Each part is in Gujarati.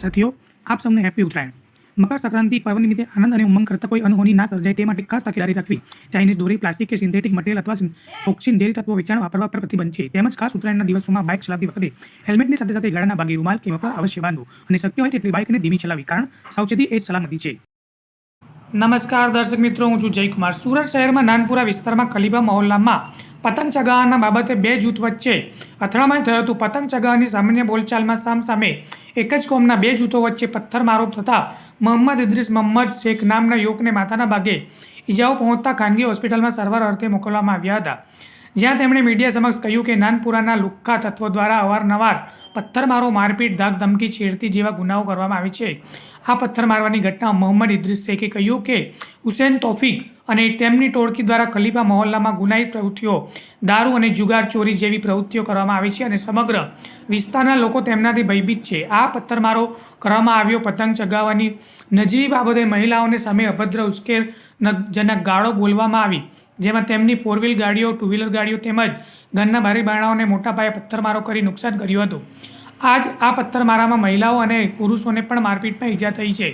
સાથીઓ, આપ સૌને હેપી ઉત્તરાયણ. મકર સંક્રાંતિ પર્વ નિમિત્તે આનંદ અને ઉમંગ કરતા કોઈ અનહોની ના સર્જાય તે માટે ખાસ તકેદારી રાખવી. ચાઇનીઝ દોરી, પ્લાસ્ટિક કે સિન્થેટિક મટીરિયલ અથવા ટોક્સિન ઝેરી તત્વો વેચાણ વાપરવા પર પ્રતિબંધ છે. તેમજ ખાસ ઉત્તરાયણના દિવસોમાં બાઇક ચલાવતી વખતે હેલ્મેટની સાથે સાથે ગળાના ભાગે રૂમાલ કે મફલર અવશ્ય બાંધવું અને શક્ય હોય તેટલી બાઇકને ધીમી ચલાવવી, કારણ સાવચેતી એ જ સલામતી છે. નમસ્કાર દર્શક મિત્રો, હું છું જયકુમાર. સુરત શહેરમાં નાનપુરા વિસ્તારમાં ખલીફા મહોલ્લામાં પતંગ ચગાવવાના બાબતે બે જૂથ વચ્ચે અથડામણ થયું હતું. પતંગ ચગાવવાની સામાન્ય બોલચાલમાં સામસામે એક જ કોમના બે જૂથો વચ્ચે પથ્થરમારો થતાં મોહમ્મદ ઇદ્રીસ મોહમ્મદ શેખ નામના યુવકને માથાના ભાગે ઈજાઓ પહોંચતા ખાનગી હોસ્પિટલમાં સારવાર અર્થે મોકલવામાં આવ્યા હતા, જ્યાં તેમણે મીડિયા સમક્ષ કહ્યું કે નાનપુરાના લુખ્ખા તત્વો દ્વારા અવારનવાર પથ્થરમારો, મારપીટ, ધાક ધમકી, છેડતી જેવા ગુનાઓ કરવામાં આવે છે. આ પથ્થર મારવાની ઘટના મોહમ્મદ ઇદ્રીસ શેખે કહ્યું કે હુસૈન તૌફીક અને તેમની ટોળકી દ્વારા ખલીફા મહોલ્લામાં ગુનાહિત પ્રવૃત્તિઓ, દારૂ અને જુગાર ચોરી જેવી પ્રવૃત્તિઓ કરવામાં આવી છે અને સમગ્ર વિસ્તારના લોકો તેમનાથી ભયભીત છે. આ પથ્થરમારો કરવામાં આવ્યો. પતંગ ચગાવવાની નજીવી બાબતે મહિલાઓને સામે અભદ્ર, ઉશ્કેરજનક ગાળો બોલવામાં આવી, જેમાં તેમની ફોર વ્હીલ ગાડીઓ, ટુ વ્હીલર ગાડીઓ તેમજ ઘરના બારી બારણાઓને મોટા પાયે પથ્થરમારો કરી નુકસાન કર્યું હતું. આ પથ્થરમારામાં મહિલાઓ અને પુરુષોને પણ મારપીટમાં ઈજા થઈ છે.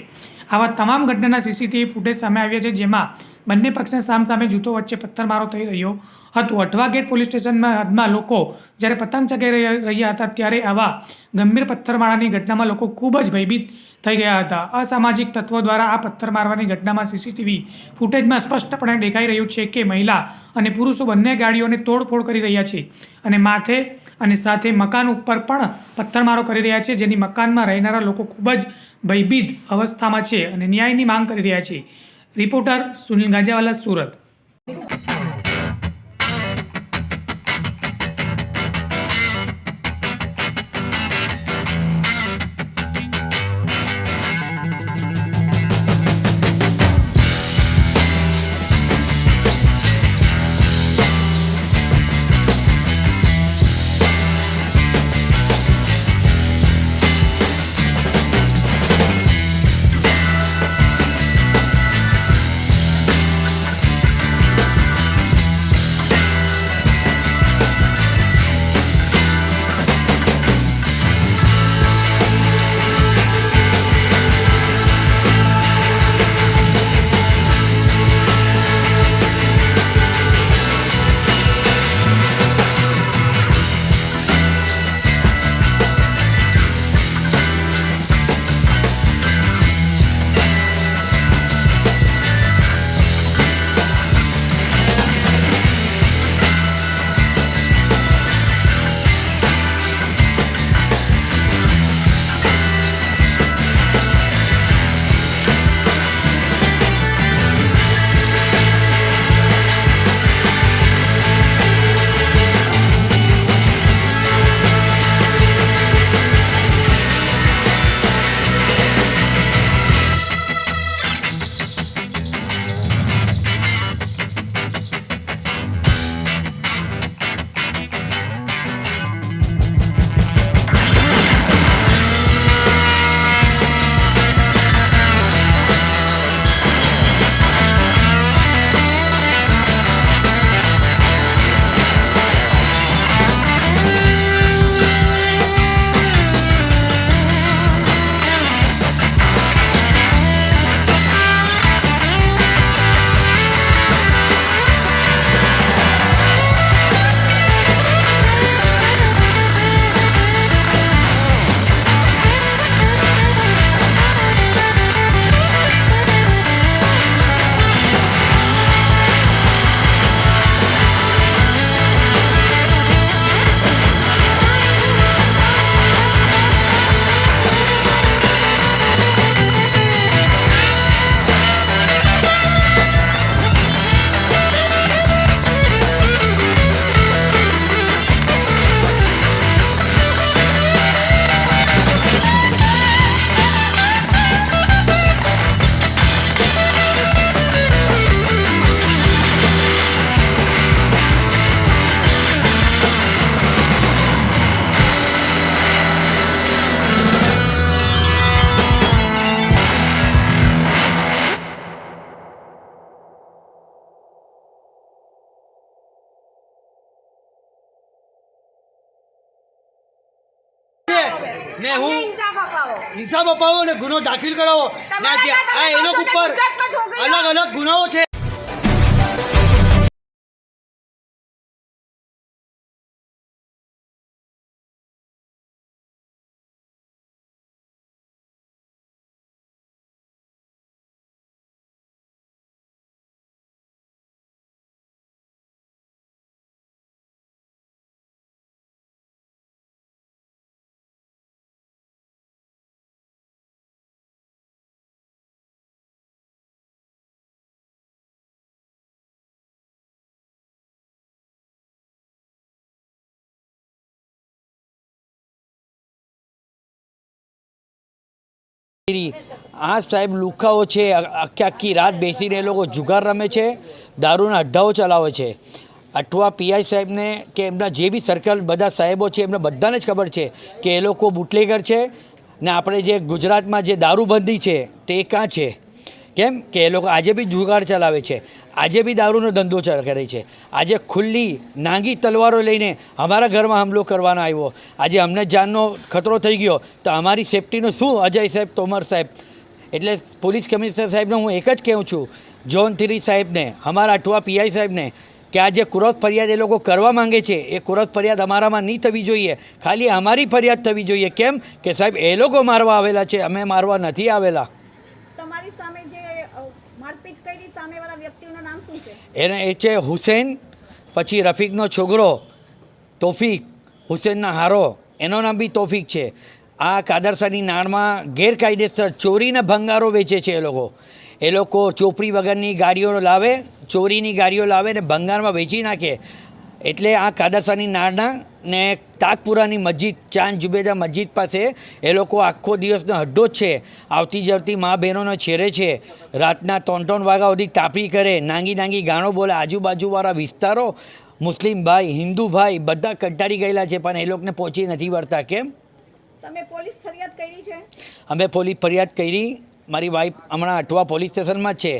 આવા તમામ ઘટનાના સીસીટીવી ફૂટેજ સામે આવ્યા છે, જેમાં બંને પક્ષના સામસામે જૂથો વચ્ચે પથ્થરમારો થઈ રહ્યો હતો. અઠવા ગેટ પોલીસ સ્ટેશનમાં હદમાં લોકો જ્યારે પતંગ ચગાવી રહ્યા હતા ત્યારે આવા ગંભીર પથ્થરમારાની ઘટનામાં લોકો ખૂબ જ ભયભીત થઈ ગયા હતા. અસામાજિક તત્વો દ્વારા આ પથ્થર મારવાની ઘટનામાં સીસીટીવી ફૂટેજમાં સ્પષ્ટપણે દેખાઈ રહ્યું છે કે મહિલા અને પુરુષો બંને ગાડીઓને તોડફોડ કરી રહ્યા છે અને માથે અને સાથે મકાન ઉપર પણ પથ્થરમારો કરી રહ્યા છે, જેની મકાનમાં રહેનારા લોકો ખૂબ જ ભયભીત અવસ્થામાં છે અને ન્યાયની માંગ કરી રહ્યા છે. રિપોર્ટર સુનિલ ગાજાવાલા, સુરત. ને હું ઇન્સાફ અપાવો ને ગુનો દાખલ કરાવો ને આ એ લોકો ઉપર અલગ અલગ ગુનાઓ છે. આ સાહેબ લુખાઓ છે, આખી રાત બેસીને એ લોકો જુગાર રમે છે, દારૂના અડ્ડાઓ ચલાવે છે. અઠવા પીઆઈ સાહેબને કે એમના જે બી સર્કલ બધા સાહેબો છે એમને બધાને જ ખબર છે કે એ લોકો બુટલેગર છે ને આપણે જે ગુજરાતમાં જે દારૂબંધી છે તે ક્યાં છે. કેમ કે એ લોકો આજે બી જુગાર ચલાવે છે, આજે બી દારૂનો ધંધો કરે છે. આજે ખુલ્લી નાંગી તલવારો લઈને અમારા ઘરમાં હુમલો કરવાનો આવ્યો. આજે અમને જાનનો ખતરો થઈ ગયો તો અમારી સેફટીનું શું? અજય સાહેબ, તોમર સાહેબ. એટલે પોલીસ કમિશનર સાહેબને હું એક જ કહું છું, ઝોન 3 સાહેબને, અમારા અઠવા પીઆઈ સાહેબને, કે આ જે ક્રોસ ફરિયાદ એ લોકો કરવા માંગે છે એ ક્રોસ ફરિયાદ અમારામાં નહીં થવી જોઈએ, ખાલી અમારી ફરિયાદ થવી જોઈએ. કેમ કે સાહેબ એ લોકો મારવા આવેલા છે, અમે મારવા નથી આવેલા. તમારી સામે જે મારપીટ કરી સામેવાળા વ્યક્તિનું નામ શું છે? એ છે હુસેન, પછી રફીકનો છોકરો તોફીક, હુસેનના હારો, એનો નામ બી તોફીક છે. આ કાદરસાની નાળમાં ગેરકાયદેસર ચોરીના ભંગારો વેચે છે. એ લોકો ચોપડી વગરની ગાડીઓ લાવે, ચોરીની ગાડીઓ લાવે ને ભંગારમાં વેચી નાખે. એટલે આ કાદરસાની નાળના ને તાકપુરાની મસ્જિદ, ચાંદ જુબેદા મસ્જિદ પાસે એ લોકો આખો દિવસનો અડ્ડો જ છે. આવતી જવતી મા બહેનોને છેરે છે, રાતના 3-3 વાગ્યા સુધી તાપી કરે, નાંગી ગાણો બોલે. આજુબાજુવાળા વિસ્તારો મુસ્લિમ ભાઈ, હિન્દુ ભાઈ બધા કંટાળી ગયેલા છે, પણ એ લોકોને પહોંચી નથી વળતા. કેમ? તમે પોલીસ ફરિયાદ કરી છે? અમે પોલીસ ફરિયાદ કરી. મારી વાઈફ હમણાં અઠવા પોલીસ સ્ટેશનમાં જ છે.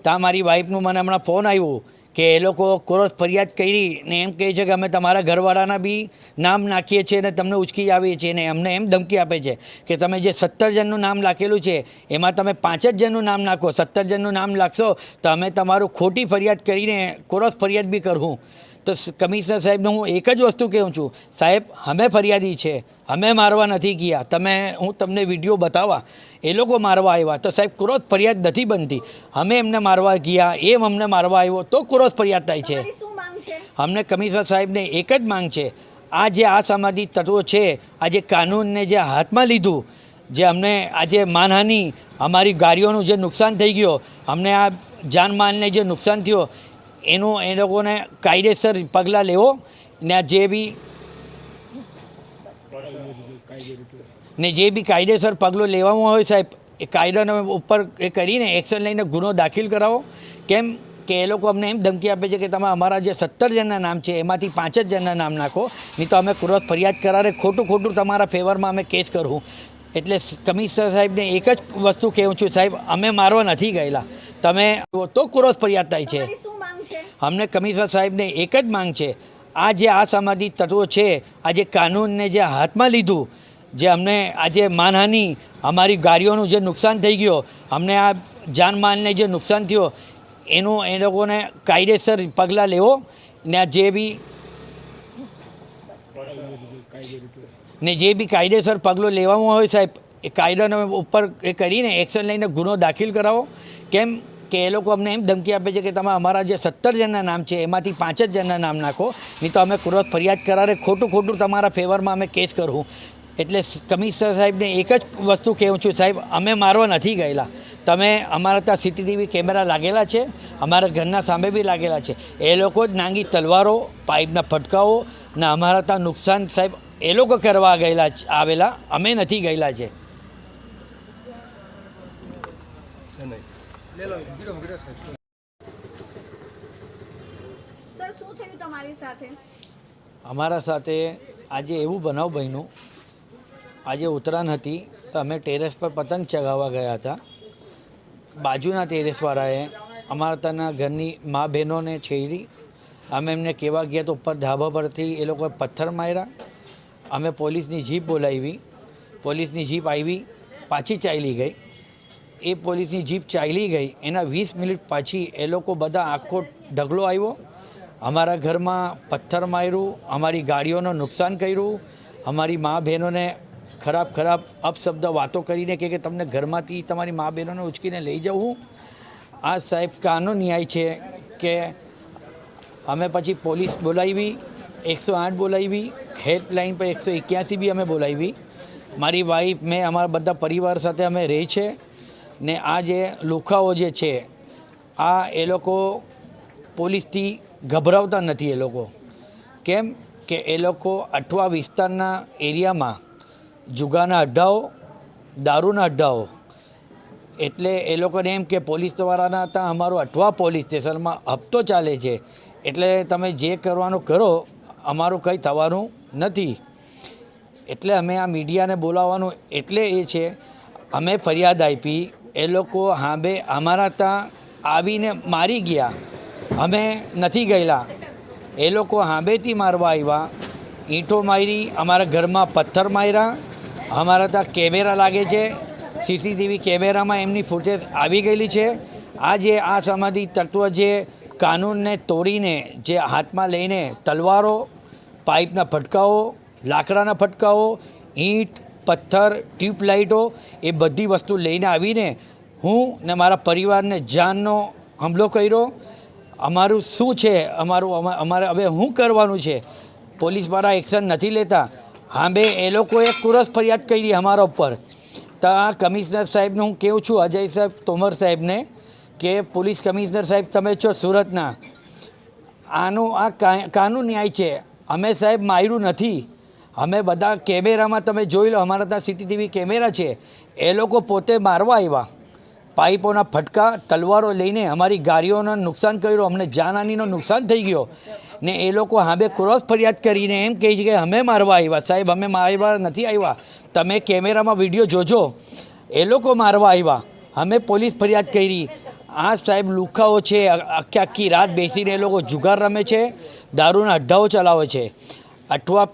ત્યાં મારી વાઈફનું મને હમણાં ફોન આવ્યું કે એ લોકો ક્રોસ ફરિયાદ કરી ને એમ કહે છે કે અમે તમારા ઘરવાળાના બી નામ નાખીએ છીએ ને તમને ઉચકી આવીએ છીએ, ને અમને એમ ધમકી આપે છે કે તમે જે 17 જણનું નામ લખેલું છે એમાં તમે 5 જ જણનું નામ નાખો, 17 જણનું નામ લાખશો તો અમે તમારું ખોટી ફરિયાદ કરીને ક્રોસ ફરિયાદ બી કરું. તો કમિશનર સાહેબને હું એક જ વસ્તુ કહું છું, સાહેબ અમે ફરિયાદી છે, અમે મારવા નથી ગયા. હું તમને વિડીયો બતાવવા, એ લોકો મારવા આવ્યા તો સાહેબ ક્રોસ ફરિયાદ નથી બનતી. અમે એમને મારવા ગયા, એમ અમને મારવા આવ્યો તો ક્રોસ ફરિયાદ થાય છે. શું માંગ છે? અમને કમિશનર સાહેબને એક જ માંગ છે, આ જે અસામાજિક તત્વો છે, આ જે કાનૂનને જે હાથમાં લીધું, જે અમને આજે માનહાનિ, અમારી ગાડીઓનું જે નુકસાન થઈ ગયો, અમને આ જાનમાલને જે નુકસાન થયો એનું એ લોકોને કાયદેસર પગલાં લેવો ને જે બી કાયદેસર પગલું લેવામાં હોય સાહેબ એ કાયદાના ઉપર એ કરીને એક્શન લઈને ગુનો દાખલ કરાવો. કેમ કે એ લોકો અમને એમ ધમકી આપે છે કે તમે અમારા જે 17 જણના નામ છે એમાંથી 5 જ જણના નામ નાખો, નહીં તો અમે ક્રોસ ફરિયાદ કરારે ખોટું તમારા ફેવરમાં અમે કેસ કરું. એટલે કમિશનર સાહેબને એક જ વસ્તુ કહું છું, સાહેબ અમે મારવા નથી ગયેલા, તમે તો ક્રોસ ફરિયાદ થાય છે. અમને કમિશનર સાહેબને એક જ માંગ છે, આ જે અસામાજિક તત્વો છે, આ જે કાનૂનને જે હાથમાં લીધું, જે અમને આજે માનહાનિ, અમારી ગાડીઓનું જે નુકસાન થઈ ગયો, અમને આ જાનમાલને જે નુકસાન થયો એનું એ લોકોને કાયદેસર પગલાં લેવો ને જે બી કાયદેસર પગલું લેવામાં હોય સાહેબ એ કાયદાના ઉપર એ કરીને એક્શન લઈને ગુનો દાખલ કરાવો. કેમ કે એ લોકો અમને એમ ધમકી આપે છે કે તમે અમારા જે 17 જણના નામ છે એમાંથી 5 જ જણના નામ નાખો, નહીં તો અમે ક્રોસ ફરિયાદ કરારે ખોટું તમારા ફેવરમાં અમે કેસ કરું. એટલે કમિશનર સાહેબને એક જ વસ્તુ કહું છું, સાહેબ અમે મારવા નથી ગયેલા, તમે અમારા ત્યાં સીસીટીવી કેમેરા લાગેલા છે, અમારા ઘરના સામે બી લાગેલા છે. એ લોકો જ નાંગી તલવારો, પાઇપના ફટકાઓ ને અમારા ત્યાં નુકસાન સાહેબ એ લોકો કરવા આવેલા, અમે નથી ગયેલા છે. સર, શું થયું તમારી સાથે? અમારા સાથે આજે એવું બનાવ બન્યું, આજે ઉત્તરાયણ હતી તો અમે ટેરેસ પર પતંગ ચગાવવા ગયા હતા. બાજુના ટેરેસવાળાએ અમારા ત્યાંના ઘરની મા બહેનોને છેડી. અમે એમને કહેવા ગયા તો ઉપર ધાબા પરથી એ લોકોએ પથ્થર માર્યા. અમે પોલીસની જીપ બોલાવી પોલીસની જીપ આવી, પાછી ચાલી ગઈ. એ પોલીસની જીપ ચાલી ગઈ એના 20 મિનિટ પાછી એ લોકો બધા આખો ઢગલો આવ્યો, અમારા ઘરમાં પથ્થર માર્યું, અમારી ગાડીઓનું નુકસાન કર્યું, અમારી મા બહેનોને ખરાબ અપશબ્દ વાતો કરીને કે તમને ઘરમાંથી તમારી મા બહેનોને ઉચકીને લઈ જાઉં. આ સાહેબ કાનો ન્યાય છે કે અમે પછી પોલીસ બોલાવી, 108 બોલાવી, હેલ્પલાઇન પર 181 બી અમે બોલાવી. મારી વાઈફ, મેં, અમારા બધા પરિવાર સાથે અમે રહી છે. ને આ જે લુખાઓ જે છે આ એ લોકો પોલીસથી ગભરાવતા નથી. એ લોકો કેમ કે એ લોકો અઠવા વિસ્તારના એરિયામાં જુગારના અડ્ડાઓ, દારૂના અડ્ડાઓ, એટલે એ લોકોને એમ કે પોલીસ દ્વારાના હતા, અમારું અઠવા પોલીસ સ્ટેશનમાં હપ્તો ચાલે છે, એટલે તમે જે કરવાનું કરો, અમારું કંઈ થવાનું નથી. એટલે અમે આ મીડિયાને બોલાવવાનું એટલે એ છે, અમે ફરિયાદ આપી, એ લોકો હાંભે અમારા ત્યાં આવીને મારી ગયા, અમે નથી ગયેલા. એ લોકો હાંભેથી મારવા આવ્યા, ઈંટો મારી, અમારા ઘરમાં પથ્થર માર્યા. અમારા ત્યાં કેમેરા લાગે છે, સીસીટીવી કેમેરામાં એમની ફૂટેજ આવી ગયેલી છે. આ સમાધિ તત્વ જે કાનૂનને તોડીને જે હાથમાં લઈને તલવારો, પાઇપના ફટકાઓ, લાકડાના ફટકાઓ, ઈંટ, પથ્થર, ટ્યુબલાઇટો, એ બધી વસ્તુ લઈને આવીને હું ને મારા પરિવારને જાનનો હુમલો કર્યો. અમારું શું છે, અમારે હવે શું કરવાનું છે? પોલીસવાળા એક્શન નથી લેતા. હાંભે એ લોકોએ કુરસ ફરિયાદ કરી અમારા ઉપર. તો આ કમિશનર સાહેબને હું કહું છું, અજય સાહેબ તોમર સાહેબને, કે પોલીસ કમિશનર સાહેબ તમે છો સુરતના, આનું આ કાનૂન ન્યાય છે. અમે સાહેબ માર્યું નથી, અમે બધા કેમેરામાં તમે જોઈ લો, અમારા ત્યાં સીસીટીવી કેમેરા છે. એ લોકો પોતે મારવા આવ્યા, પાઇપોના ફટકા, તલવારો લઈને અમારી ગાડીઓનું નુકસાન કર્યું, અમને જાનહાનિનું નુકસાન થઈ ગયો. ને એ લોકો હાંભે ક્રોસ ફરિયાદ કરીને એમ કહે છે કે અમે મારવા આવ્યા. સાહેબ અમે મારવા નથી આવ્યા, તમે કેમેરામાં વિડીયો જોજો. એ લોકો મારવા આવ્યા, અમે પોલીસ ફરિયાદ કરી. આ સાહેબ લુખાઓ છે, આખી રાત બેસીને એ લોકો જુગાર રમે છે, દારૂના અડ્ડાઓ ચલાવે છે. અઠવા